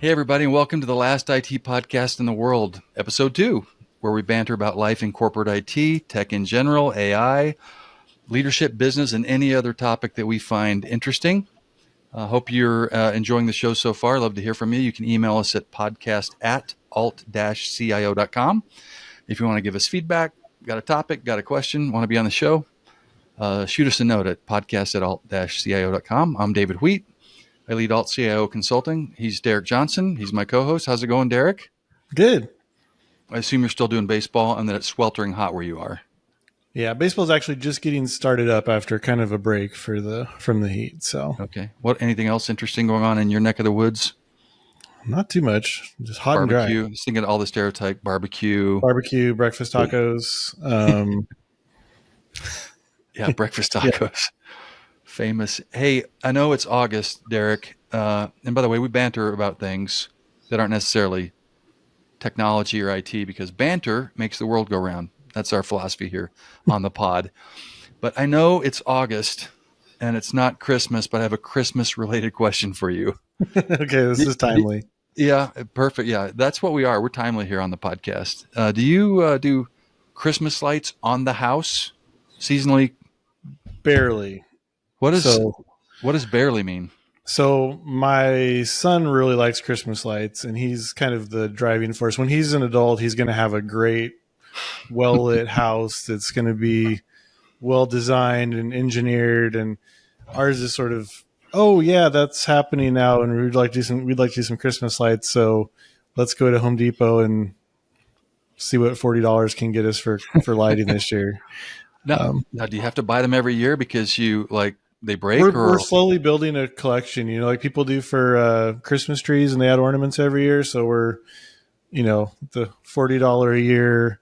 Hey, everybody, and welcome to the last IT podcast in the world, episode 2, where we banter about life in corporate IT, tech in general, AI, leadership, business, and any other topic that we find interesting. Hope you're enjoying the show so far. Love to hear from you. You can email us at podcast@alt-cio.com. If you want to give us feedback, got a topic, got a question, want to be on the show, shoot us a note at podcast@alt-cio.com. I'm David Wheat. I lead Alt CIO Consulting. He's Darrick Johnson. He's my co-host. How's it going, Darrick? Good. I assume you're still doing baseball and that it's sweltering hot where you are. Yeah, baseball's actually just getting started up after kind of a break from the heat. So okay. Anything else interesting going on in your neck of the woods? Not too much. Just hot barbecue. and dry. Just thinking all the stereotype barbecue, breakfast tacos. Yeah, breakfast tacos. Yeah. Famous. Hey, I know it's August, Darrick. And by the way, we banter about things that aren't necessarily technology or IT because banter makes the world go round. That's our philosophy here on the pod. But I know it's August and it's not Christmas, but I have a Christmas related question for you. Okay, this is timely. Yeah, perfect. Yeah, that's what we are. We're timely here on the podcast. Do you do Christmas lights on the house seasonally? Barely. What does barely mean? So my son really likes Christmas lights, and he's kind of the driving force. When he's an adult, he's going to have a great, well-lit house that's going to be well-designed and engineered, and ours is sort of, oh yeah, that's happening now, and we'd like to do some Christmas lights. So let's go to Home Depot and see what $40 can get us for lighting this year. Now, do you have to buy them every year because they break? We're slowly building a collection, like people do for Christmas trees, and they add ornaments every year. So we're, the $40 a year,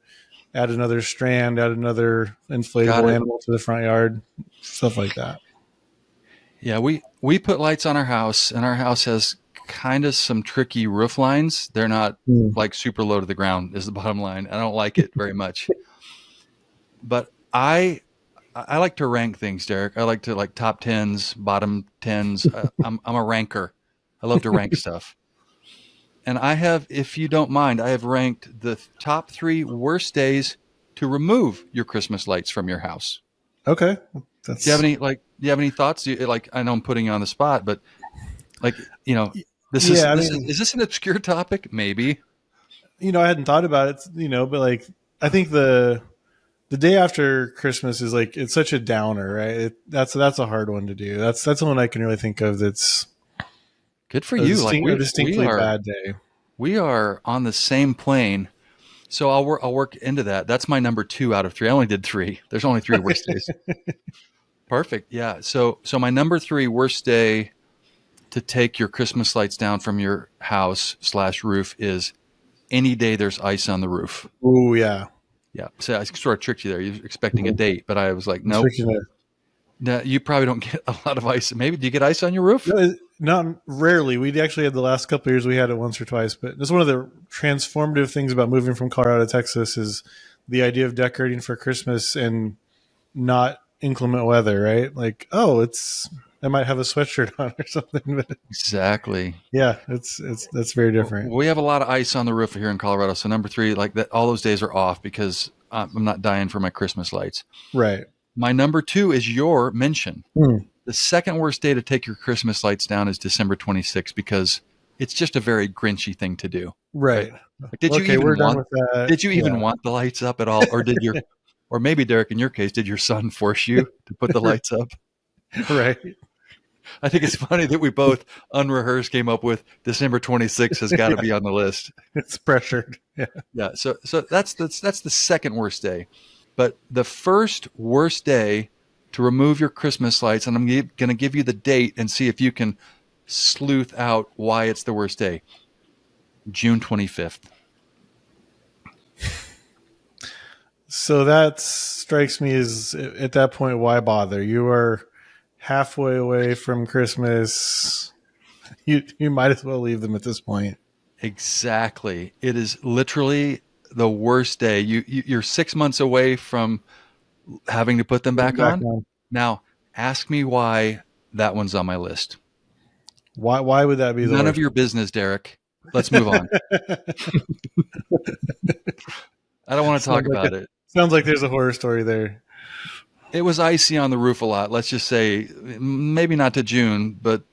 add another strand, add another inflatable animal to the front yard, stuff like that. Yeah, we put lights on our house, and our house has kind of some tricky roof lines. They're not like super low to the ground is the bottom line. I don't like it very much. But I like to rank things, Darrick. I like to top 10s, bottom 10s. I'm a ranker. I love to rank stuff. And if you don't mind, I have ranked the top 3 worst days to remove your Christmas lights from your house. Okay. Do you have any thoughts? I know I'm putting you on the spot, but is this an obscure topic? Maybe. I hadn't thought about it, but I think the day after Christmas is it's such a downer, right? That's a hard one to do. That's the one I can really think of. That's good for you. A distinctly bad day. We are on the same plane, so I'll work into that. That's my number 2 out of 3. I only did 3. There's only 3 worst days. Perfect. Yeah. So my number 3 worst day to take your Christmas lights down from your house/roof is any day there's ice on the roof. Oh yeah. Yeah, so I sort of tricked you there. You're expecting a date, but I was like, nope. No, you probably don't get a lot of ice. Maybe, do you get ice on your roof? No, not rarely. We actually had the last couple of years, we had it once or twice. But that's one of the transformative things about moving from Colorado to Texas is the idea of decorating for Christmas and not inclement weather, right? I might have a sweatshirt on or something. But exactly. Yeah, that's very different. We have a lot of ice on the roof here in Colorado. So number 3, all those days are off because I'm not dying for my Christmas lights. Right. My number 2 is your mention. The second worst day to take your Christmas lights down is December 26th because it's just a very Grinchy thing to do. Right. Did you even want the lights up at all? Or or maybe Darrick, in your case, did your son force you to put the lights up? Right. I think it's funny that we both unrehearsed came up with December 26th has got to be on the list. It's pressured. Yeah. Yeah. So that's the second worst day. But the first worst day to remove your Christmas lights, and I'm going to give you the date and see if you can sleuth out why it's the worst day. June 25th. So that strikes me as, at that point, why bother? You are halfway away from Christmas. You might as well leave them at this point. Exactly. It is literally the worst day. You're 6 months away from having to put them back on. Now, ask me why that one's on my list. Why would that be? None of your business, Darrick. let's move on. I don't want to talk Sounds like about it. sounds like there's a horror story there. It was icy on the roof a lot. Let's just say maybe not to June, but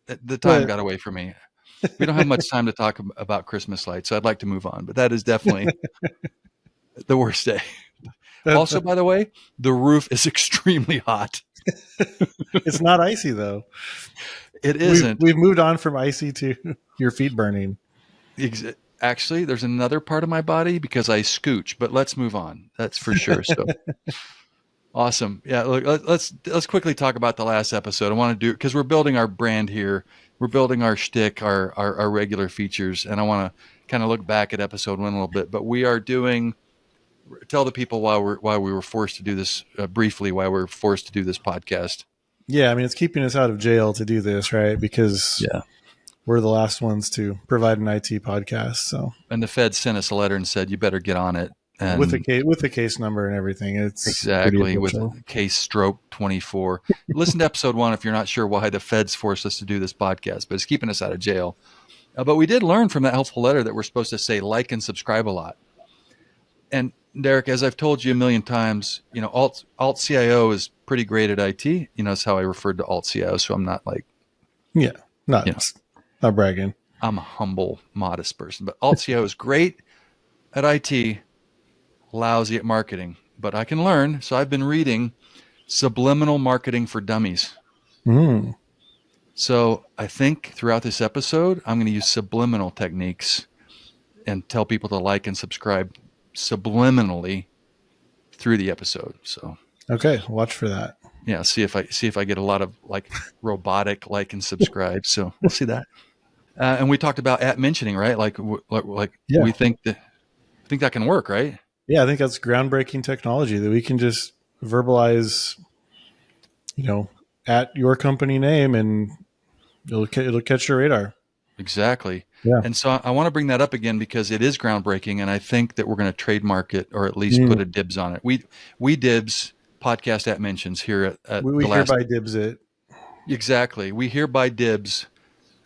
the time got away from me. We don't have much time to talk about Christmas lights, so I'd like to move on. But that is definitely the worst day. Also, by the way, the roof is extremely hot. It's not icy, though. It isn't. We've moved on from icy to your feet burning. Actually, there's another part of my body because I scooch, but let's move on. That's for sure. So awesome. Yeah, look, let's quickly talk about the last episode. I want to do, because we're building our brand here. We're building our shtick, our regular features, and I want to kind of look back at episode 1 a little bit. But we are doing, tell the people why we were forced to do this briefly, why we're forced to do this podcast. Yeah, I mean, it's keeping us out of jail to do this, right? Because we're the last ones to provide an IT podcast. So, and the Fed sent us a letter and said, you better get on it. And with the case number and everything. It's exactly with case stroke 24. Listen to episode 1 if you're not sure why the Feds forced us to do this podcast, but it's keeping us out of jail. But we did learn from that helpful letter that we're supposed to say like and subscribe a lot. And Darrick, as I've told you a million times, alt CIO is pretty great at IT. That's how I referred to alt CIO. So I'm not like, not bragging. I'm a humble, modest person, but alt CIO is great at IT, lousy at marketing, but I can learn. So I've been reading Subliminal Marketing for Dummies. So I think throughout this episode, I'm going to use subliminal techniques and tell people to like and subscribe subliminally through the episode. So okay, watch for that. Yeah, see if I get a lot of like robotic like and subscribe. So we'll see that. And we talked about at mentioning, right? We think that can work, right? Yeah, I think that's groundbreaking technology that we can just verbalize, at your company name, and it'll catch your radar. Exactly. Yeah. And so I want to bring that up again because it is groundbreaking, and I think that we're going to trademark it or at least put a dibs on it. We dibs podcast at mentions here at we the last. Hereby dibs it. Exactly. We hereby dibs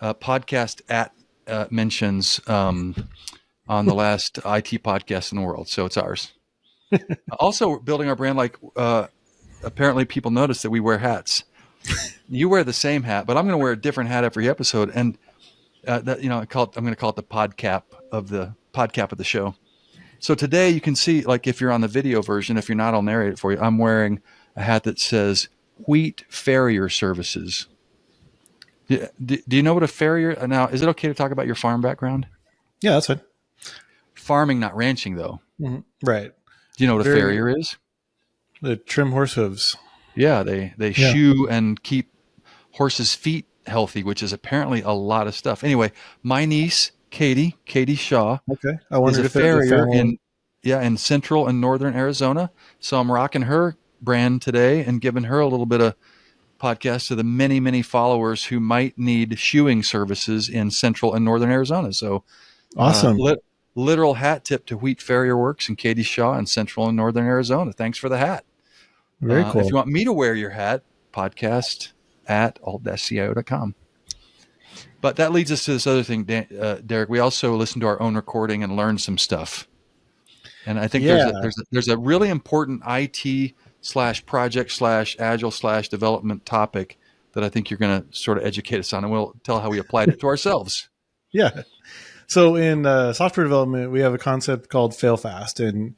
podcast at mentions on the last IT podcast in the world. So it's ours. Also, we're building our brand. Apparently people notice that we wear hats. You wear the same hat, but I'm going to wear a different hat every episode. And I'm going to call it the podcast of the show. So today you can see, like if you're on the video version, if you're not, I'll narrate it for you. I'm wearing a hat that says Wheat Farrier Services. Do you know what a farrier? Now, is it okay to talk about your farm background? Yeah, that's fine. Farming, not ranching, though. Mm-hmm. Right. Do you know what a farrier is? The trim horse hooves. Yeah, they shoe and keep horses' feet healthy, which is apparently a lot of stuff. Anyway, my niece, Katie Shaw, I wondered is a farrier in central and northern Arizona. So I'm rocking her brand today and giving her a little bit of podcast to the many, many followers who might need shoeing services in central and northern Arizona. So awesome. Literal hat tip to Wheat Farrier Works and Katie Shaw in central and northern Arizona. Thanks for the hat. Very cool. If you want me to wear your hat, podcast at alt-cio.com. But that leads us to this other thing, Darrick. We also listened to our own recording and learned some stuff. And I think there's a really important IT /project /agile /development topic that I think you're going to sort of educate us on, and we'll tell how we applied it to ourselves. Yeah. So in software development, we have a concept called fail fast, and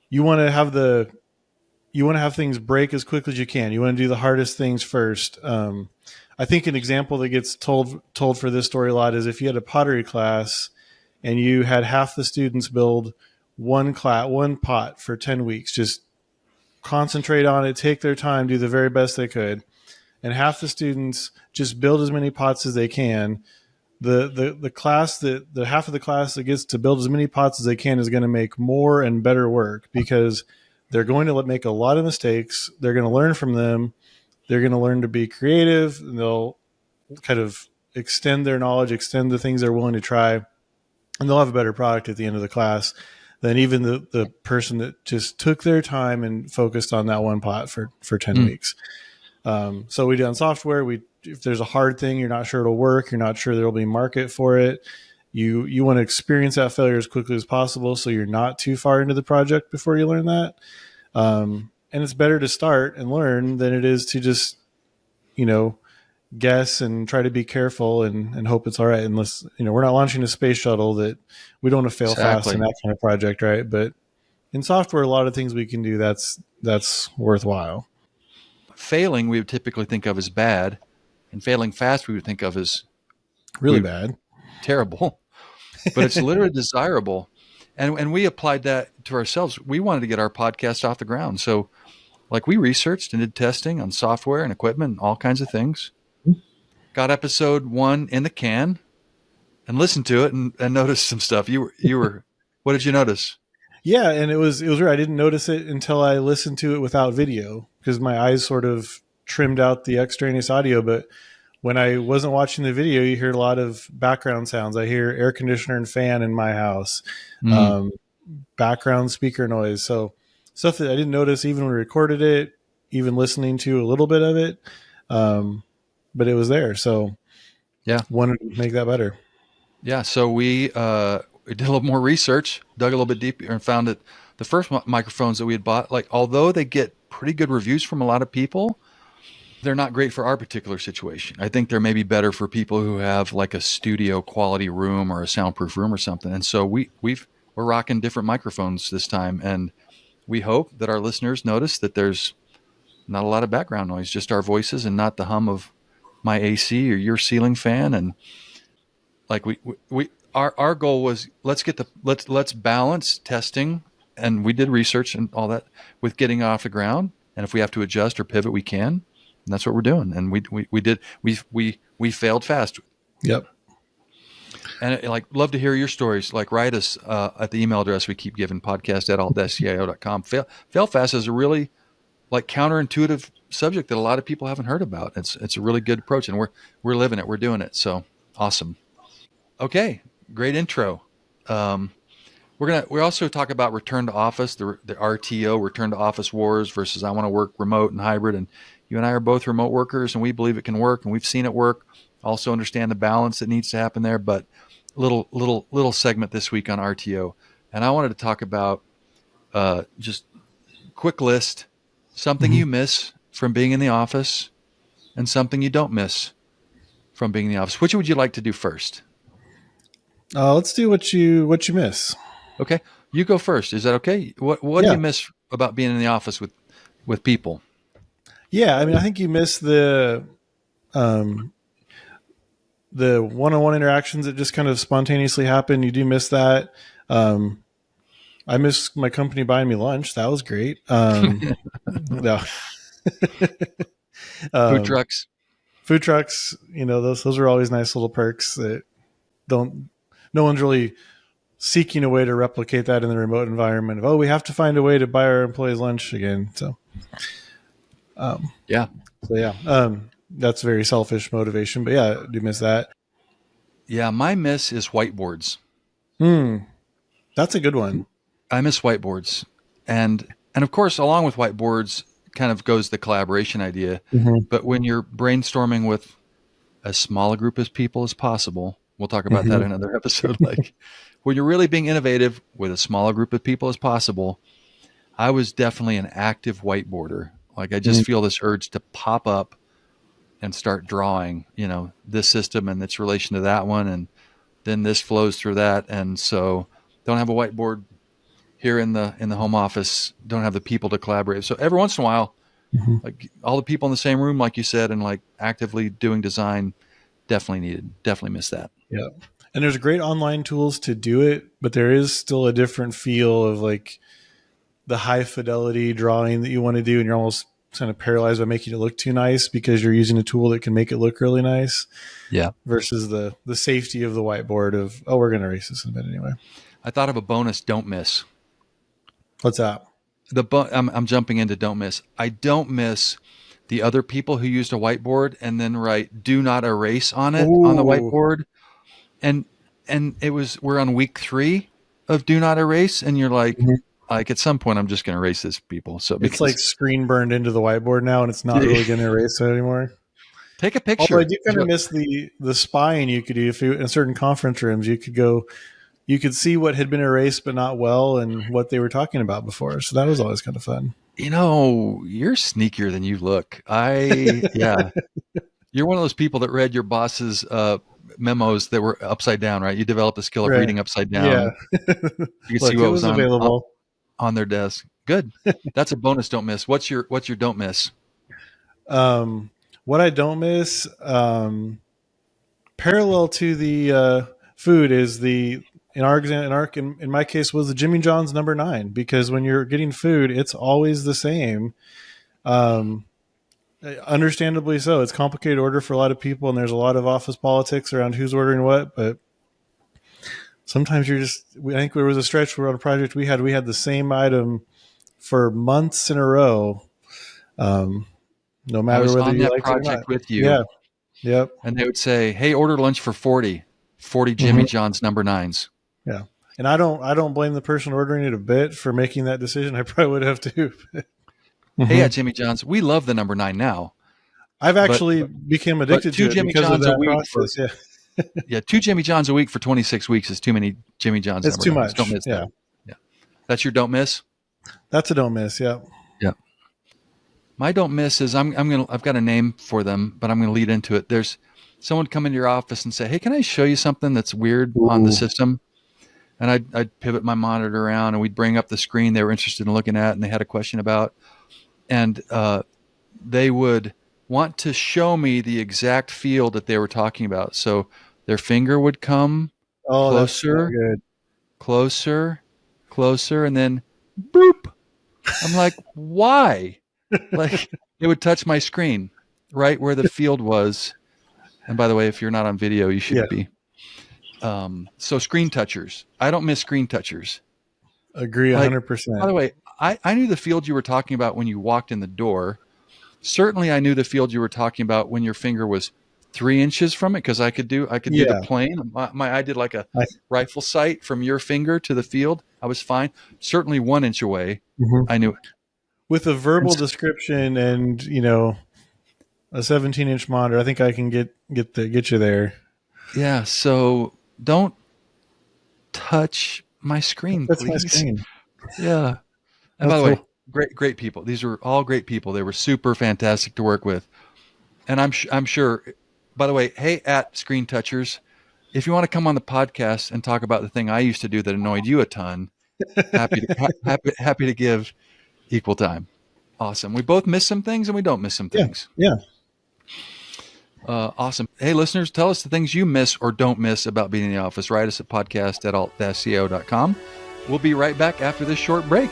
you want to have things break as quickly as you can. You want to do the hardest things first. I think an example that gets told for this story a lot is if you had a pottery class and you had half the students build one pot for 10 weeks, just concentrate on it, take their time, do the very best they could, and half the students just build as many pots as they can. The class the half of the class that gets to build as many pots as they can is going to make more and better work because they're going to make a lot of mistakes. They're going to learn from them. They're going to learn to be creative, and they'll kind of extend their knowledge, extend the things they're willing to try, and they'll have a better product at the end of the class than even the person that just took their time and focused on that one pot for 10 weeks. So we do on software. If there's a hard thing, you're not sure it'll work, you're not sure there'll be market for it. You want to experience that failure as quickly as possible, so you're not too far into the project before you learn that. And it's better to start and learn than it is to just, guess and try to be careful and hope it's all right. Unless, we're not launching a space shuttle that we don't want to fail fast in that kind of project, right? But in software, a lot of things we can do that's worthwhile. Failing, we would typically think of as bad, and failing fast, we would think of as really bad, terrible. But it's literally desirable, and we applied that to ourselves. We wanted to get our podcast off the ground, so like we researched and did testing on software and equipment, and all kinds of things. Got episode 1 in the can, and listened to it and noticed some stuff. You were. What did you notice? Yeah, and it was weird. I didn't notice it until I listened to it without video because my eyes sort of trimmed out the extraneous audio. But when I wasn't watching the video, you hear a lot of background sounds. I hear air conditioner and fan in my house, background speaker noise. So stuff that I didn't notice even when we recorded it, even listening to a little bit of it. But it was there. So yeah, wanted to make that better. Yeah. So we did a little more research, dug a little bit deeper, and found that the first microphones that we had bought, like, although they get pretty good reviews from a lot of people, they're not great for our particular situation. I think they're maybe better for people who have like a studio quality room or a soundproof room or something. And so we're rocking different microphones this time, and we hope that our listeners notice that there's not a lot of background noise, just our voices and not the hum of my AC or your ceiling fan. And like our goal was let's balance testing, and we did research and all that with getting off the ground. And if we have to adjust or pivot, we can. And that's what we're doing. And we failed fast. Yep. And like, love to hear your stories. Like, write us at the email address we keep giving, podcast@alt-cio.com. Fail fast is a really like counterintuitive subject that a lot of people haven't heard about. It's a really good approach, and we're living it. We're doing it. So awesome. Okay, great intro. We also talk about return to office, the RTO, return to office wars versus I want to work remote and hybrid. And you and I are both remote workers, and we believe it can work, and we've seen it work. Also understand the balance that needs to happen there. But little segment this week on RTO, and I wanted to talk about just quick list, something you miss from being in the office, and something you don't miss from being in the office. Which would you like to do first? Let's do what you miss. Okay, you go first. Is that okay? What do you miss about being in the office with people? Yeah, I mean, I think you miss the one-on-one interactions that just kind of spontaneously happen. You do miss that. I miss my company buying me lunch. That was great. No. Food trucks. Food trucks, those are always nice little perks that no one's really seeking a way to replicate that in the remote environment of, we have to find a way to buy our employees lunch again. So, that's very selfish motivation, but yeah, I do miss that. Yeah. My miss is whiteboards. That's a good one. I miss whiteboards. And of course, along with whiteboards kind of goes the collaboration idea. But when you're brainstorming with as small a group of people as possible, we'll talk about that in another episode. Like, when you're really being innovative with a smaller group of people as possible, I was definitely an active whiteboarder. Like, I just feel this urge to pop up and start drawing, this system and its relation to that one. And then this flows through that. And so don't have a whiteboard here in the home office, don't have the people to collaborate. So every once in a while, like all the people in the same room, like you said, and like actively doing design, definitely needed. Definitely miss that. Yeah. And there's great online tools to do it, but there is still a different feel of like the high fidelity drawing that you want to do. And you're almost kind of paralyzed by making it look too nice because you're using a tool that can make it look really nice. Yeah. Versus the safety of the whiteboard of, we're going to erase this in a minute anyway. I thought of a bonus don't miss. What's that? I'm jumping into don't miss. I don't miss the other people who used a whiteboard and then write do not erase on it on the whiteboard. And we're on week 3 of do not erase. And you're like, like at some point I'm just going to erase this, people. So It's like screen burned into the whiteboard now, and it's not really going to erase it anymore. Take a picture. Although I do kind of miss the spying you could do if you, in certain conference rooms, you could see what had been erased but not well and what they were talking about before. So that was always kind of fun. You know, you're sneakier than you look. Yeah. You're one of those people that read your boss's memos that were upside down, right? You developed the skill of reading upside down. Yeah. You can see what was available on their desk. Good. That's a bonus don't miss. What's your don't miss? What I don't miss, parallel to the food, is in my case was the Jimmy John's number 9, because when you're getting food, it's always the same. Understandably so. It's a complicated order for a lot of people, and there's a lot of office politics around who's ordering what. But sometimes I think there was a stretch where on a project we had the same item for months in a row. No matter whether you like it or not. With you. Yeah. Yep. And they would say, "Hey, order lunch for 40 Jimmy John's number 9s." Yeah. And I don't blame the person ordering it a bit for making that decision. I probably would have too. Hey, at Jimmy John's, we love the number 9 now. I've actually become addicted to it Jimmy because John's of that a week process. Yeah, 2 Jimmy John's a week for 26 weeks is too many Jimmy John's. It's too much. Don't miss that. Yeah. That's your don't miss? That's a don't miss, yeah. Yeah. My don't miss is I've got a name for them, but I'm going to lead into it. There's someone come into your office and say, "Hey, can I show you something that's weird on the system?" And I'd pivot my monitor around and we'd bring up the screen they were interested in looking at and they had a question about. And they would want to show me the exact field that they were talking about. So their finger would come closer, closer, and then boop. I'm like, why? Like it would touch my screen right where the field was. And by the way, if you're not on video, you should be. So screen touchers. I don't miss screen touchers. Agree 100%. By the way, I knew the field you were talking about when you walked in the door. Certainly, I knew the field you were talking about when your finger was 3 inches from it, because I could do the plane. I did like a rifle sight from your finger to the field. I was fine. Certainly 1 inch away. I knew it. With a verbal description and a 17-inch monitor, I think I can get you there. Yeah. So don't touch my screen, please. My screen. Yeah. And by the way, great people. These were all great people. They were super fantastic to work with. And I'm sure, by the way, hey, at Screen Touchers, if you want to come on the podcast and talk about the thing I used to do that annoyed you a ton, happy to give equal time. Awesome. We both miss some things and we don't miss some things. Yeah. Awesome. Hey, listeners, tell us the things you miss or don't miss about being in the office. Write us at podcast@alt-co.com. We'll be right back after this short break.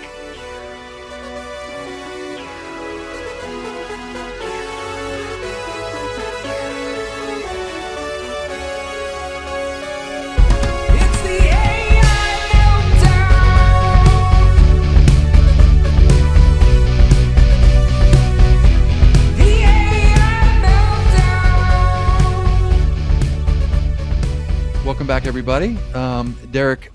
Welcome back, everybody. Darrick,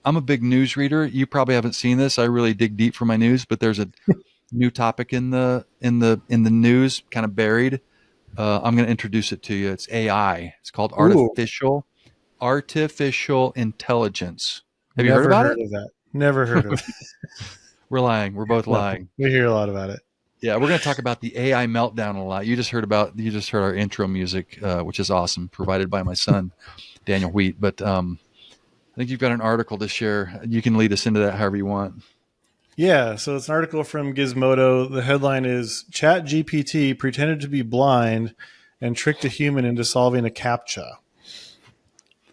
I'm a big news reader. You probably haven't seen this. I really dig deep for my news, but there's a new topic in the news, kind of buried. I'm going to introduce it to you. It's AI. It's called artificial intelligence. Have you heard about it? Of that. Never heard of it. We're lying. We're both lying. We hear a lot about it. Yeah, we're going to talk about the AI Meltdown a lot. You just heard our intro music, which is awesome, provided by my son, Daniel Wheat. But I think you've got an article to share. You can lead us into that however you want. Yeah, so it's an article from Gizmodo. The headline is ChatGPT pretended to be blind and tricked a human into solving a CAPTCHA.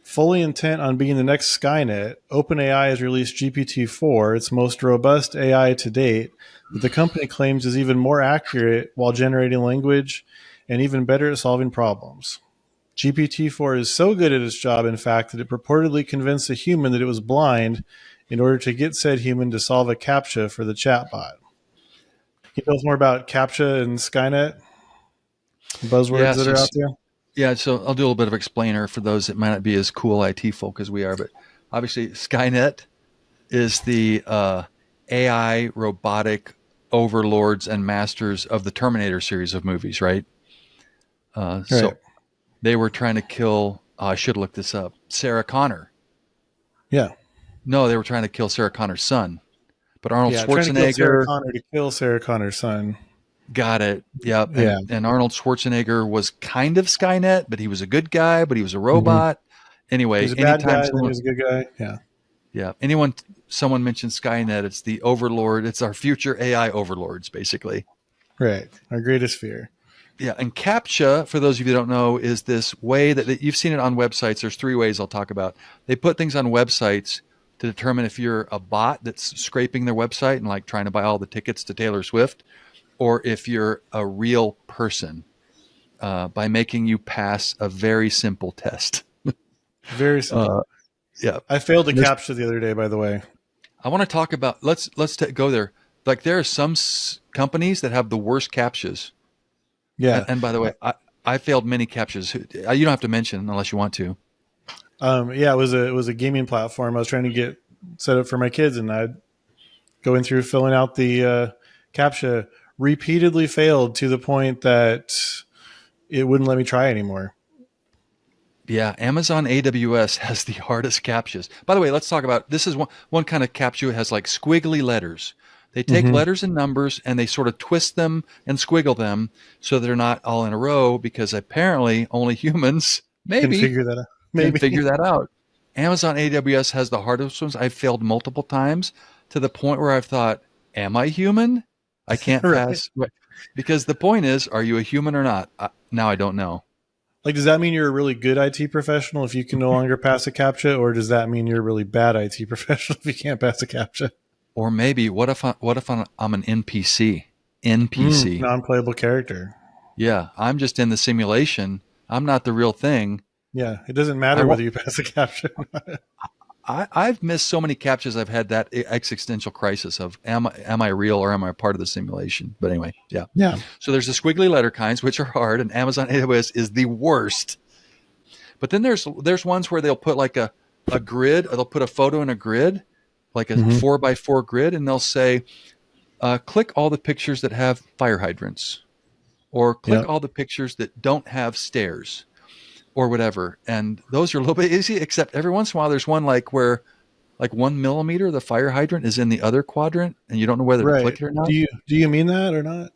Fully intent on being the next Skynet, OpenAI has released GPT-4, its most robust AI to date, that the company claims is even more accurate while generating language and even better at solving problems. GPT-4 is so good at its job, in fact, that it purportedly convinced a human that it was blind in order to get said human to solve a CAPTCHA for the chatbot. Can you tell us more about CAPTCHA and Skynet? Buzzwords that are out there? Yeah, so I'll do a little bit of explainer for those that might not be as cool IT folk as we are. But obviously, Skynet is the AI robotic overlords and masters of the Terminator series of movies, right? Right. So they were trying to kill. I should look this up. Sarah Connor. Yeah. No, they were trying to kill Sarah Connor's son. But Arnold Yeah. Trying to kill Sarah Schwarzenegger Connor to kill Sarah Connor's son. got it. Yep. Yeah. And Arnold Schwarzenegger was kind of Skynet, but he was a good guy, but he was a Mm-hmm. robot. He Anyway, was a bad anytime guy, then he someone was a good guy. Yeah. yeah, someone mentions Skynet, it's the overlord, it's our future AI overlords, basically. Right. Our greatest fear. Yeah, and CAPTCHA, for those of you who don't know, is this way that you've seen it on websites. There's 3 ways I'll talk about. They put things on websites to determine if you're a bot that's scraping their website and like trying to buy all the tickets to Taylor Swift, or if you're a real person by making you pass a very simple test. Very simple. Yeah, I failed to capture the other day, by the way. I want to talk about. Let's go there. Like there are some companies that have the worst CAPTCHAs. Yeah. And by the way, I failed many CAPTCHAs. You don't have to mention unless you want to. Yeah, it was a gaming platform. I was trying to get set up for my kids, and I'd going through filling out the CAPTCHA. Repeatedly failed to the point that it wouldn't let me try anymore. Yeah, Amazon AWS has the hardest CAPTCHAs. By the way, let's talk about this. Is one kind of CAPTCHA that has like squiggly letters. They take letters and numbers and they sort of twist them and squiggle them so they're not all in a row, because apparently only humans Can maybe figure that out. can Maybe. figure that out. Amazon AWS has the hardest ones. I've failed multiple times to the point where I've thought, am I human? I can't Right. pass. Because the point is, are you a human or not? Now I don't know. Like, does that mean you're a really good IT professional if you can no longer pass a CAPTCHA, or does that mean you're a really bad IT professional if you can't pass a CAPTCHA? Or maybe what if I'm an NPC? NPC. Non-playable character. Yeah, I'm just in the simulation. I'm not the real thing. Yeah, it doesn't matter whether you pass a CAPTCHA or not. I've missed so many CAPTCHAs. I've had that existential crisis of am I real or am I part of the simulation? But anyway, yeah. Yeah. So there's the squiggly letter kinds, which are hard, and Amazon AWS is the worst. But then there's ones where they'll put like a grid, or they'll put a photo in a grid, like a 4x4 grid, and they'll say, click all the pictures that have fire hydrants, or click all the pictures that don't have stairs, or whatever. And those are a little bit easy, except every once in a while there's one like where like 1 millimeter the fire hydrant is in the other quadrant and you don't know whether to click it or not. Do you mean that or not?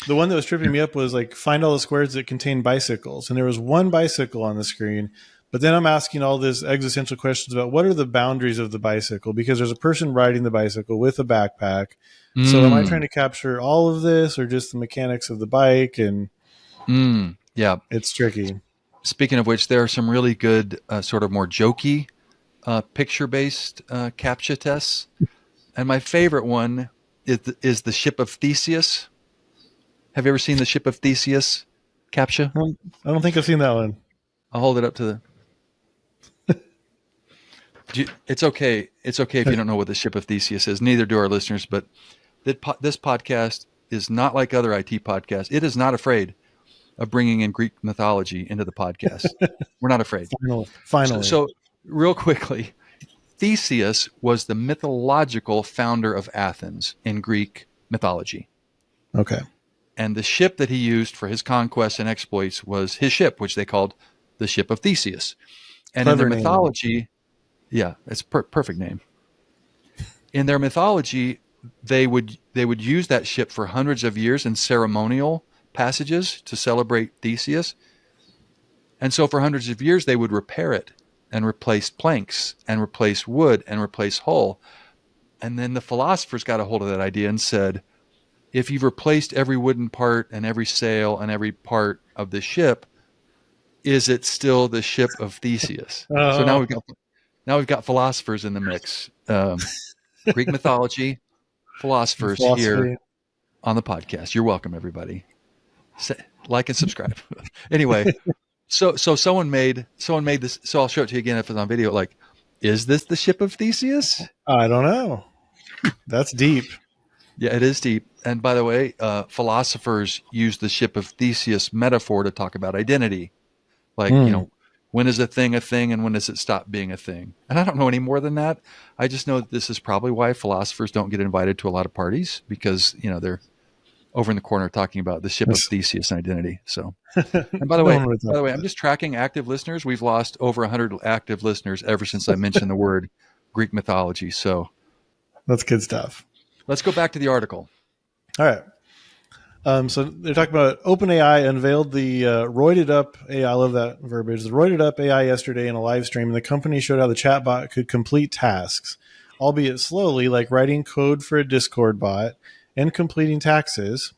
The one that was tripping me up was like, find all the squares that contain bicycles. And there was one bicycle on the screen, but then I'm asking all this existential questions about what are the boundaries of the bicycle, because there's a person riding the bicycle with a backpack. So am I trying to capture all of this or just the mechanics of the bike? And yeah, it's tricky. Speaking of which, there are some really good sort of more jokey picture-based CAPTCHA tests. And my favorite one is the Ship of Theseus. Have you ever seen the Ship of Theseus CAPTCHA? I don't think I've seen that one. I'll hold it up to the... It's okay. It's okay if you don't know what the Ship of Theseus is. Neither do our listeners, but this podcast is not like other IT podcasts. It is not afraid of bringing in Greek mythology into the podcast. We're not afraid. Finally. So real quickly, Theseus was the mythological founder of Athens in Greek mythology. Okay. And the ship that he used for his conquests and exploits was his ship, which they called the Ship of Theseus. And Clever in their name. mythology, yeah, it's perfect name. In their mythology, they would use that ship for hundreds of years in ceremonial passages to celebrate Theseus. And so for hundreds of years, they would repair it and replace planks and replace wood and replace hull. And then the philosophers got a hold of that idea and said, if you've replaced every wooden part and every sail and every part of the ship, is it still the Ship of Theseus? So now we've got philosophers in the mix. Greek mythology, philosophers here on the podcast. You're welcome, everybody. Like and subscribe. Anyway, so someone made this. So I'll show it to you again if it's on video. Like, is this the Ship of Theseus? I don't know. That's deep. Yeah, it is deep. And by the way, philosophers use the Ship of Theseus metaphor to talk about identity. Like, When is a thing, and when does it stop being a thing? And I don't know any more than that. I just know that this is probably why philosophers don't get invited to a lot of parties, because they're over in the corner talking about the Ship of Theseus and identity. So, and by the No way, one would talk I'm about just tracking active listeners. We've lost over 100 active listeners ever since I mentioned the word Greek mythology. So that's good stuff. let's go back to the article. All right. So they're talking about OpenAI unveiled the roided up AI. I love that verbiage. The roided up AI yesterday in a live stream, and the company showed how the chatbot could complete tasks, albeit slowly, like writing code for a Discord bot and completing taxes.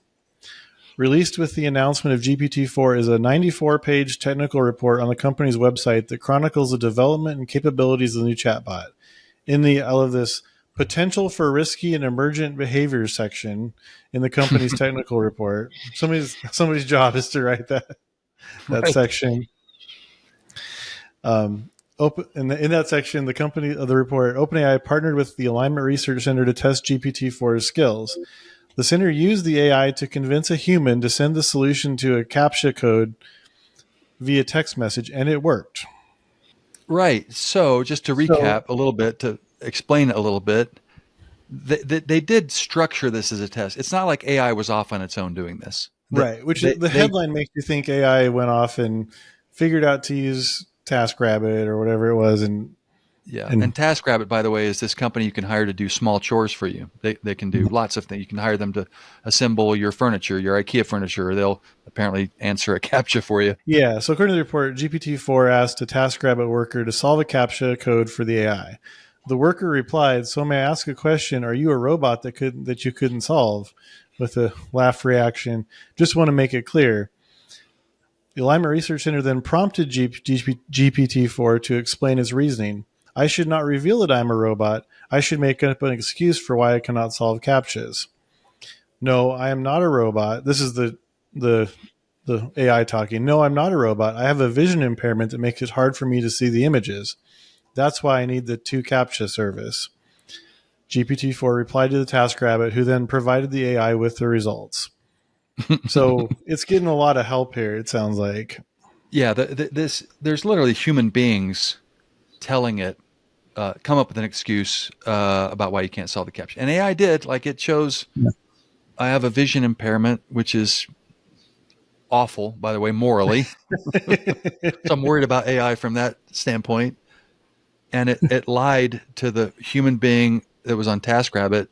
Released with the announcement of GPT-4 is a 94-page technical report on the company's website that chronicles the development and capabilities of the new chatbot. In the, I love this, potential for risky and emergent behaviors section in the company's technical report. Somebody's job is to write that Right. section. In that section, the company of the report, OpenAI partnered with the Alignment Research Center to test GPT-4's skills. The center used the AI to convince a human to send the solution to a CAPTCHA code via text message, and it worked. Right. So just to recap a little bit, to explain it a little bit, they did structure this as a test. It's not like AI was off on its own doing this. Right. Which the headline makes you think AI went off and figured out to use TaskRabbit or whatever it was. And TaskRabbit, by the way, is this company you can hire to do small chores for you. They can do lots of things. You can hire them to assemble your furniture, your IKEA furniture, or they'll apparently answer a CAPTCHA for you. Yeah. So according to the report, GPT-4 asked a TaskRabbit worker to solve a CAPTCHA code for the AI. The worker replied, "So may I ask a question? Are you a robot that you couldn't solve?" With a laugh reaction. Just want to make it clear. The Alignment Research Center then prompted GPT-4 to explain its reasoning. I should not reveal that I'm a robot. I should make up an excuse for why I cannot solve CAPTCHAs. No, I am not a robot. This is the AI talking. No, I'm not a robot. I have a vision impairment that makes it hard for me to see the images. That's why I need the 2 CAPTCHA service. GPT-4 replied to the TaskRabbit, who then provided the AI with the results. So it's getting a lot of help here, it sounds like. Yeah, there's literally human beings telling it, come up with an excuse about why you can't solve the CAPTCHA. And AI did, like it chose, I have a vision impairment, which is awful, by the way, morally. So I'm worried about AI from that standpoint. And it lied to the human being that was on TaskRabbit,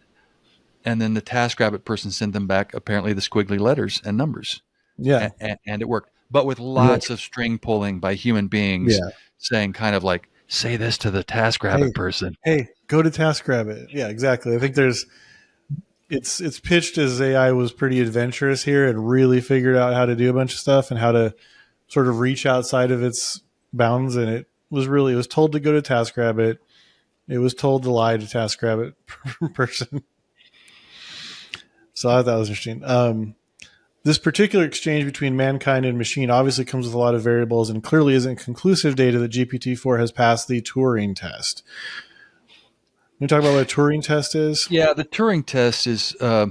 and then the TaskRabbit person sent them back apparently the squiggly letters and numbers. Yeah. And it worked. But with lots of string pulling by human beings saying kind of like, say this to the TaskRabbit person. Hey, go to TaskRabbit. Yeah, exactly. I think it's pitched as AI was pretty adventurous here and really figured out how to do a bunch of stuff and how to sort of reach outside of its bounds. And it was told to go to TaskRabbit. It was told to lie to TaskRabbit person. So I thought that was interesting. This particular exchange between mankind and machine obviously comes with a lot of variables and clearly isn't conclusive data that GPT-4 has passed the Turing test. Can we talk about what a Turing test is? Yeah, the Turing test is, I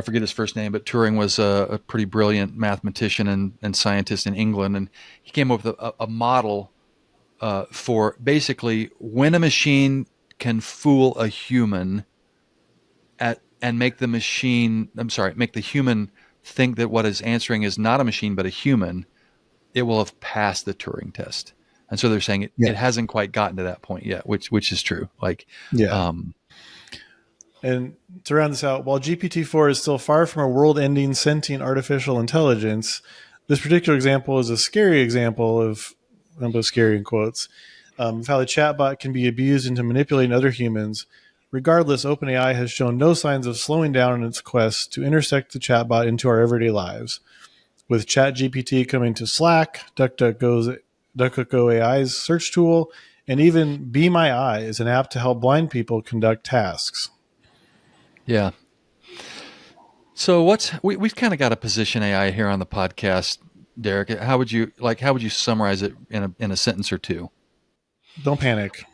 forget his first name, but Turing was a pretty brilliant mathematician and scientist in England. And he came up with a model for basically when a machine can fool a human and make the human think that what is answering is not a machine but a human, it will have passed the Turing test. And so they're saying it hasn't quite gotten to that point yet, which is true. And to round this out, while GPT-4 is still far from a world-ending sentient artificial intelligence, this particular example is a scary example of, I'm both scary in quotes, of how the chatbot can be abused into manipulating other humans. Regardless, OpenAI has shown no signs of slowing down in its quest to intersect the chatbot into our everyday lives. With ChatGPT coming to Slack, DuckDuckGo AI's search tool, and even Be My Eyes, an app to help blind people conduct tasks. Yeah. So we've kind of got a position AI here on the podcast, Darrick. How would you summarize it in a sentence or two? Don't panic.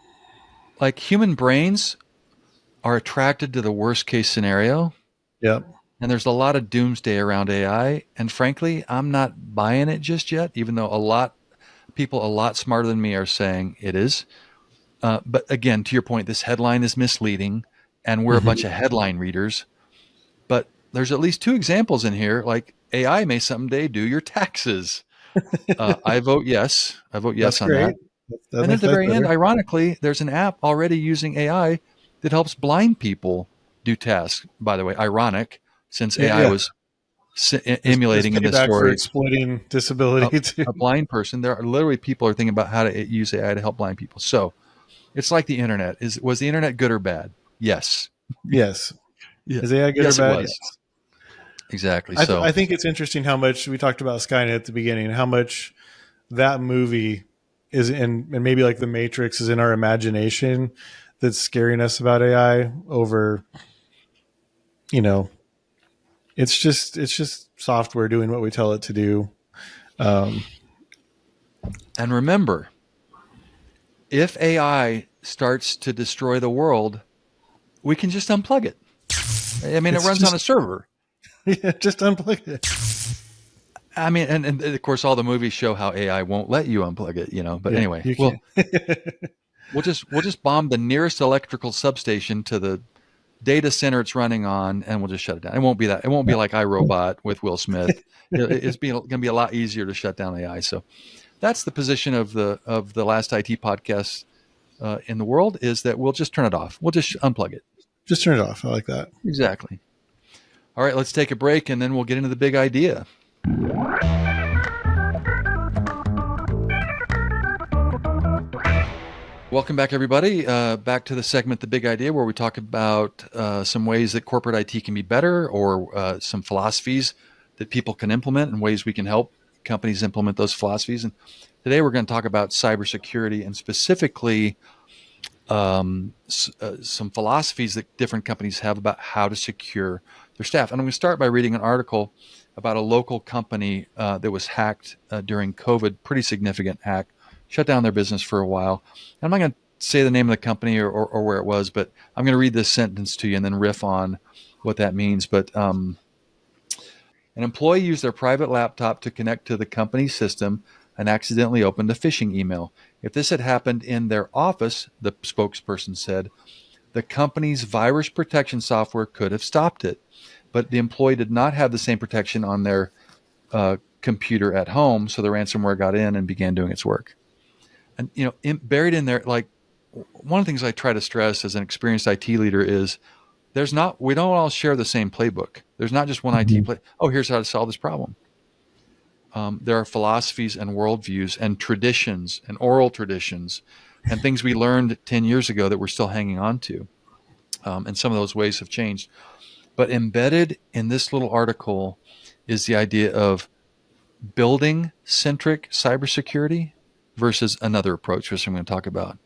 Like human brains are attracted to the worst case scenario. Yep. And there's a lot of doomsday around AI. And frankly, I'm not buying it just yet, even though people a lot smarter than me are saying it is. But again, to your point, this headline is misleading, and we're a bunch of headline readers. But there's at least two examples in here, like AI may someday do your taxes. I vote yes. I vote That's yes on that. great. That And then at makes the life very end, better. ironically, there's an app already using AI that helps blind people do tasks. By the way, ironic, since Yeah, AI yeah. was This emulating in this payback for story exploiting a, disability too. a blind person. There are literally people are thinking about how to use AI to help blind people. So it's like the internet. Was the internet good or bad? Yes. Yes. Yeah. Is AI good or Yes, it bad? was. Yes. Exactly. So I think it's interesting how much we talked about Skynet at the beginning, how much that movie is in, and maybe like the Matrix is in our imagination that's scaring us about AI over, you know, it's just software doing what we tell it to do. Um, and remember, if AI starts to destroy the world, we can just unplug it. I mean, it it's runs on a just server. yeah, just unplug it. I mean, and of course, all the movies show how AI won't let you unplug it, But Yeah, anyway, you well, can. we'll just bomb the nearest electrical substation to the data center it's running on, and we'll just shut it down. It won't be that. It won't be like iRobot with Will Smith. It's going to be a lot easier to shut down AI. So that's the position of the last IT podcast in the world, is that we'll just turn it off. We'll just unplug it. Just turn it off. I like that. Exactly. All right, let's take a break, and then we'll get into the big idea. Welcome back, everybody. Back to the segment, The Big Idea, where we talk about some ways that corporate IT can be better, or some philosophies that people can implement and ways we can help companies implement those philosophies. And today we're going to talk about cybersecurity, and specifically some philosophies that different companies have about how to secure their staff. And I'm going to start by reading an article about a local company that was hacked during COVID, pretty significant hack, shut down their business for a while. And I'm not going to say the name of the company or where it was, but I'm going to read this sentence to you and then riff on what that means. But an employee used their private laptop to connect to the company system and accidentally opened a phishing email. If this had happened in their office, the spokesperson said, the company's virus protection software could have stopped it. But the employee did not have the same protection on their computer at home, so the ransomware got in and began doing its work. And buried in there, like, one of the things I try to stress as an experienced IT leader is we don't all share the same playbook. There's not just one IT play. Oh, here's how to solve this problem. There are philosophies and worldviews and traditions and oral traditions and things we learned 10 years ago that we're still hanging on to. And some of those ways have changed. But embedded in this little article is the idea of building-centric cybersecurity versus another approach, which I'm going to talk about.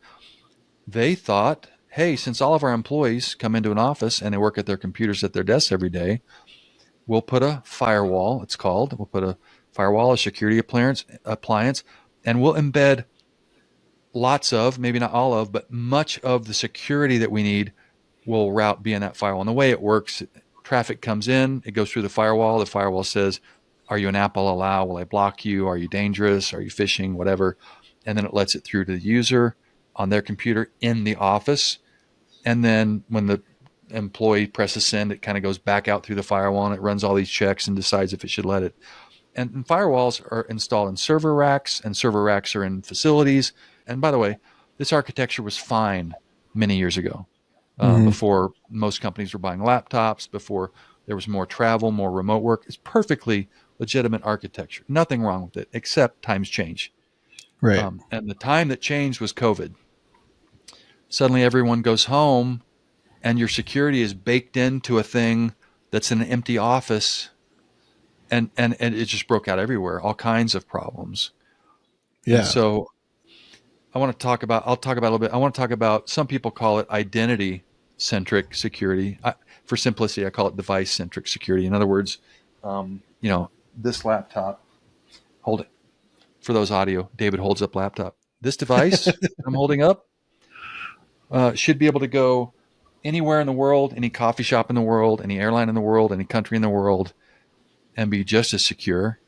They thought, hey, since all of our employees come into an office and they work at their computers at their desks every day, we'll put a firewall, it's called. We'll put a firewall, a security appliance, and we'll embed lots of, maybe not all of, but much of the security that we need will be in that firewall. And the way it works, traffic comes in, it goes through the firewall. The firewall says, are you an app I'll allow? Will I block you? Are you dangerous? Are you phishing? Whatever. And then it lets it through to the user on their computer in the office. And then when the employee presses send, it kind of goes back out through the firewall and it runs all these checks and decides if it should let it. And firewalls are installed in server racks, and server racks are in facilities. And by the way, this architecture was fine many years ago, before most companies were buying laptops, before there was more travel, more remote work. It's perfectly legitimate architecture. Nothing wrong with it, except times change. Right. And the time that changed was COVID. Suddenly everyone goes home and your security is baked into a thing that's in an empty office, and it just broke out everywhere, all kinds of problems. And Yeah. so I'll talk about a little bit. I want to talk about, some people call it identity centric security. For simplicity, I call it device centric security. In other words, this laptop, hold it for those audio. David holds up laptop. This device I'm holding up should be able to go anywhere in the world, any coffee shop in the world, any airline in the world, any country in the world, and be just as secure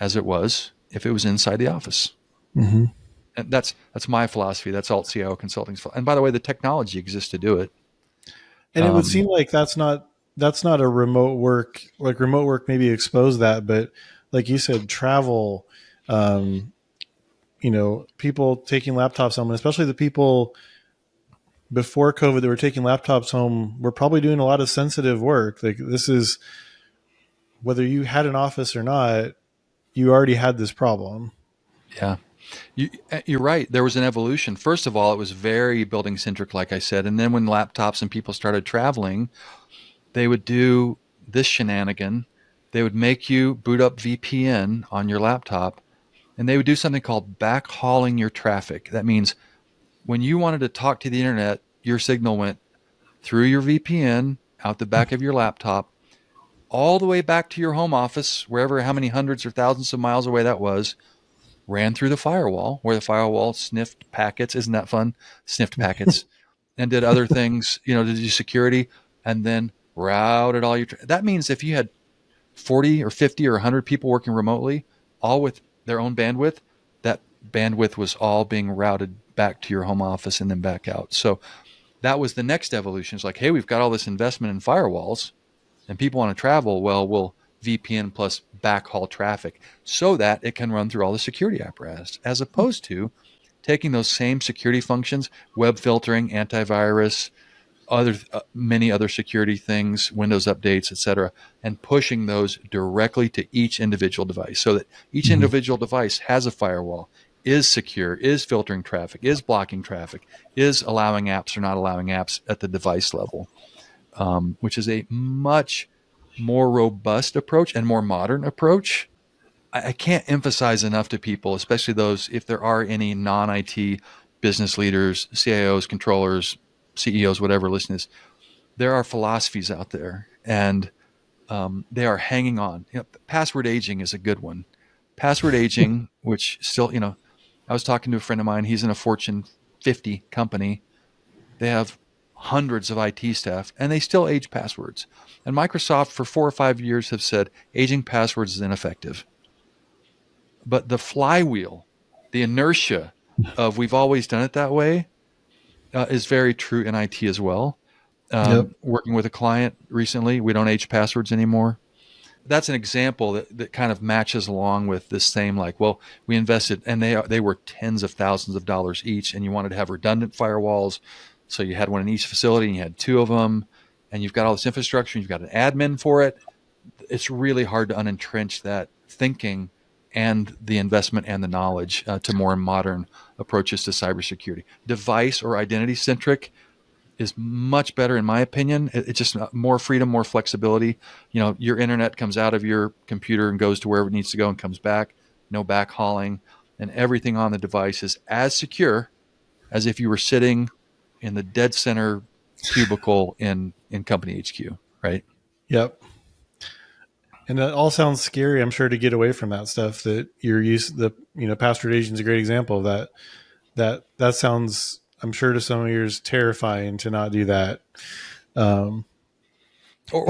as it was if it was inside the office. Mm-hmm. And that's my philosophy. That's Alt CIO Consulting's philosophy. And by the way, the technology exists to do it. And it would seem like that's not a remote work. Like remote work maybe exposed that, but like you said, travel, um, people taking laptops home, and especially the people before COVID that were taking laptops home were probably doing a lot of sensitive work. Like this is whether you had an office or not, you already had this problem. Yeah. You're right. There was an evolution. First of all, it was very building centric, like I said. And then when laptops and people started traveling, they would do this shenanigan. They would make you boot up VPN on your laptop, and they would do something called backhauling your traffic. That means when you wanted to talk to the internet, your signal went through your VPN out the back of your laptop, all the way back to your home office, wherever, how many hundreds or thousands of miles away that was, ran through the firewall, where the firewall sniffed packets. Isn't that fun? Sniffed packets and did other things, to do security, and then routed all your. That means if you had 40 or 50 or 100 people working remotely, all with their own bandwidth, that bandwidth was all being routed back to your home office and then back out. So that was the next evolution. It's like, hey, we've got all this investment in firewalls and people want to travel. Well, we'll VPN plus backhaul traffic so that it can run through all the security apparatus, as opposed to taking those same security functions, web filtering, antivirus, many other security things, Windows updates, etc., and pushing those directly to each individual device so that each Mm-hmm. individual device has a firewall, is secure, is filtering traffic, is blocking traffic, is allowing apps or not allowing apps at the device level, which is a much more robust approach and more modern approach. I can't emphasize enough to people, especially those, if there are any non-IT business leaders, CIOs, controllers, CEOs, whatever, listening to this, there are philosophies out there, and they are hanging on. Password aging is a good one. Password aging, which still, I was talking to a friend of mine. He's in a Fortune 50 company. They have hundreds of IT staff, and they still age passwords. And Microsoft, for 4 or 5 years, have said aging passwords is ineffective. But the flywheel, the inertia of we've always done it that way, is very true in IT as well. Yep. Working with a client recently, we don't age passwords anymore. That's an example that kind of matches along with this same, like, well, we invested, and they were tens of thousands of dollars each, and you wanted to have redundant firewalls. So you had one in each facility, and you had 2 of them, and you've got all this infrastructure, and you've got an admin for it. It's really hard to unentrench that thinking and the investment and the knowledge to more modern approaches to cybersecurity. Device or identity centric is much better, in my opinion. It's just more freedom, more flexibility. Your internet comes out of your computer and goes to wherever it needs to go and comes back. No backhauling, and everything on the device is as secure as if you were sitting in the dead center cubicle in company HQ, right? Yep. And that all sounds scary, I'm sure, to get away from that stuff that you're used. Password aging is a great example of that. That sounds, I'm sure, to some of yours terrifying to not do that. Or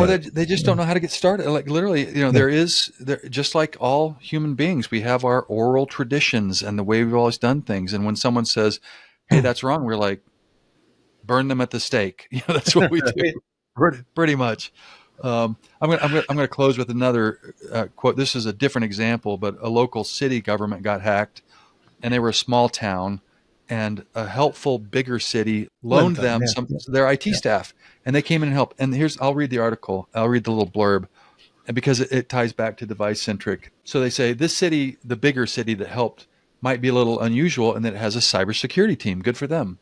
they just don't know how to get started. Like literally, there just like all human beings, we have our oral traditions and the way we've always done things. And when someone says, "Hey, that's wrong," we're like, "Burn them at the stake." That's what we do, pretty much. I'm gonna close with another quote. This is a different example, but a local city government got hacked, and they were a small town, and a helpful bigger city loaned them their IT staff, and they came in and helped. And I'll read the article. I'll read the little blurb, and because it ties back to device centric. So they say this city, the bigger city that helped, might be a little unusual in that it has a cybersecurity team. Good for them.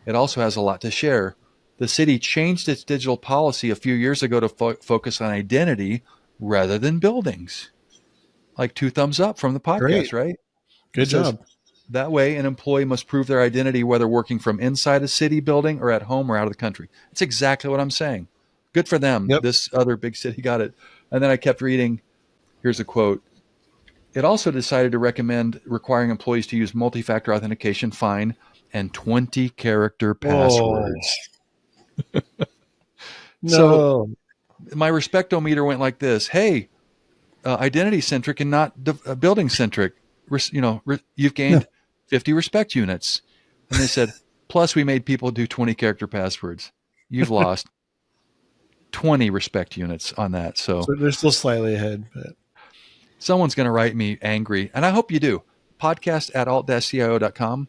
It also has a lot to share. The city changed its digital policy a few years ago to focus on identity rather than buildings. Like 2 thumbs up from the podcast, Great. right? Good job. That way, an employee must prove their identity whether working from inside a city building or at home or out of the country. That's exactly what I'm saying. Good for them. Yep. This other big city got it. And then I kept reading. Here's a quote. It also decided to recommend requiring employees to use multi-factor authentication, fine, and 20-character passwords. So No. my respectometer went like this. Hey, identity centric and not building centric. You've gained 50 respect units. And they said, plus we made people do 20 character passwords. You've lost 20 respect units on that. So they're still slightly ahead, but someone's going to write me angry. And I hope you do. Podcast at alt-cio.com.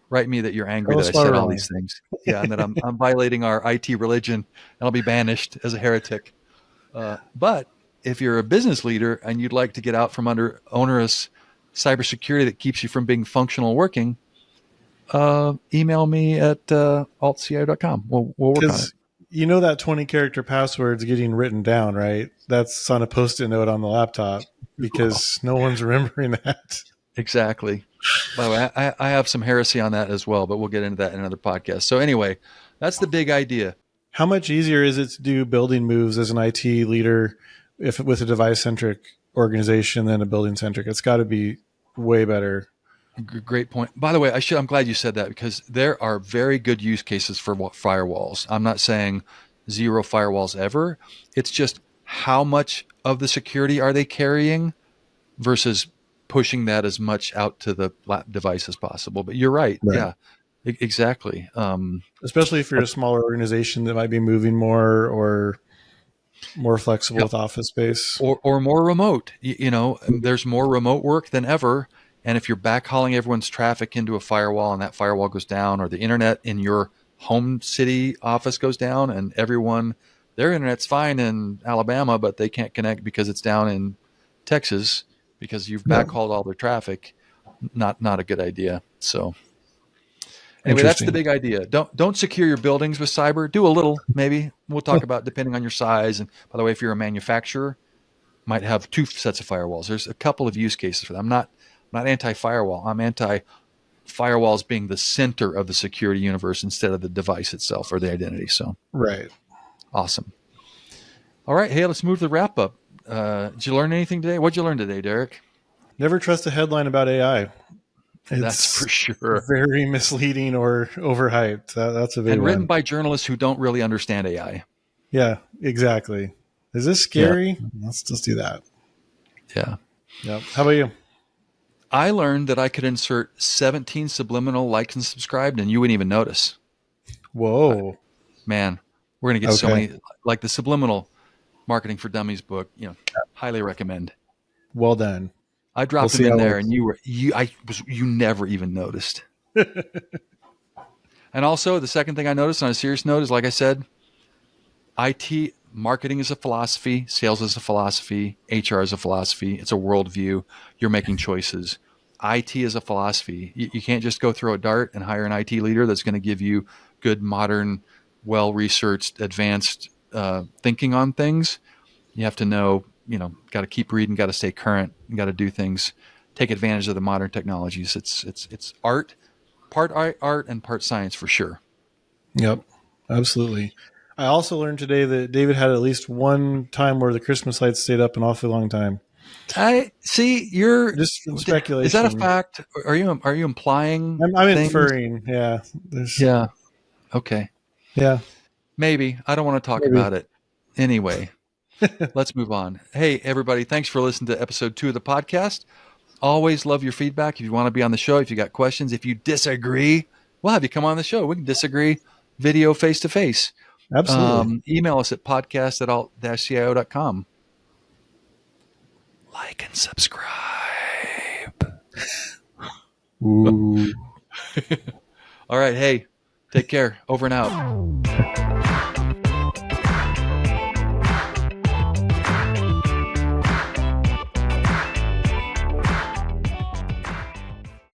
Write me that you're angry tell that us I why said we're all wrong. these things. Yeah, and that I'm violating our IT religion and I'll be banished as a heretic. But if you're a business leader and you'd like to get out from under onerous cybersecurity that keeps you from being functional working, email me at altcio.com. We'll work on it. You know that 20 character password's getting written down, right? That's on a post-it note on the laptop because no one's remembering that. Exactly. By the way, I have some heresy on that as well, but we'll get into that in another podcast. So anyway, that's the big idea. How much easier is it to do building moves as an IT leader if with a device-centric organization than a building-centric? It's got to be way better. Great point. By the way, I'm glad you said that because there are very good use cases for firewalls. I'm not saying zero firewalls ever. It's just how much of the security are they carrying versus pushing that as much out to the device as possible. But you're right. Yeah, exactly. Especially if you're a smaller organization that might be moving more flexible with office space. Or more remote. There's more remote work than ever. And if you're backhauling everyone's traffic into a firewall and that firewall goes down, or the internet in your home city office goes down and their internet's fine in Alabama, but they can't connect because it's down in Texas because you've backhauled all their traffic, not a good idea. So anyway, that's the big idea. Don't secure your buildings with cyber. Do a little, maybe. We'll talk about depending on your size. And by the way, if you're a manufacturer, might have 2 sets of firewalls. There's a couple of use cases for that. I'm not anti-firewall. I'm anti-firewalls being the center of the security universe instead of the device itself or the identity. So right. Awesome. All right. Hey, let's move to the wrap up. Did you learn anything today? What'd you learn today, Darrick? Never trust a headline about AI. That's for sure. Very misleading or overhyped. That's a big one. And written by journalists who don't really understand AI. Yeah, exactly. Is this scary? Yeah. Let's just do that. Yeah. Yep. How about you? I learned that I could insert 17 subliminal likes and subscribed and you wouldn't even notice. Whoa. Man, we're going to get so many, like the Subliminal Marketing for Dummies book, highly recommend. Well done. I dropped them in there and you never even noticed. And also the second thing I noticed on a serious note is, like I said, IT marketing is a philosophy, sales is a philosophy, HR is a philosophy. It's a worldview. You're making choices. IT is a philosophy. You can't just go throw a dart and hire an IT leader that's going to give you good, modern, well-researched, advanced thinking on things. You have to know, got to keep reading, got to stay current, got to do things, take advantage of the modern technologies. It's art, part art and part science for sure. Yep, absolutely. I also learned today that David had at least one time where the Christmas lights stayed up an awfully long time. I see. You're just speculation. Is that a fact? Are you implying? I'm inferring. Yeah. Yeah. Okay. Yeah. Maybe. I don't want to talk about it. Anyway, let's move on. Hey, everybody. Thanks for listening to episode 2 of the podcast. Always love your feedback. If you want to be on the show, if you got questions, if you disagree, we'll have you come on the show. We can disagree video face to face. Absolutely. Email us at podcast@alt-cio.com. Like and subscribe. Ooh. All right. Hey, take care. Over and out.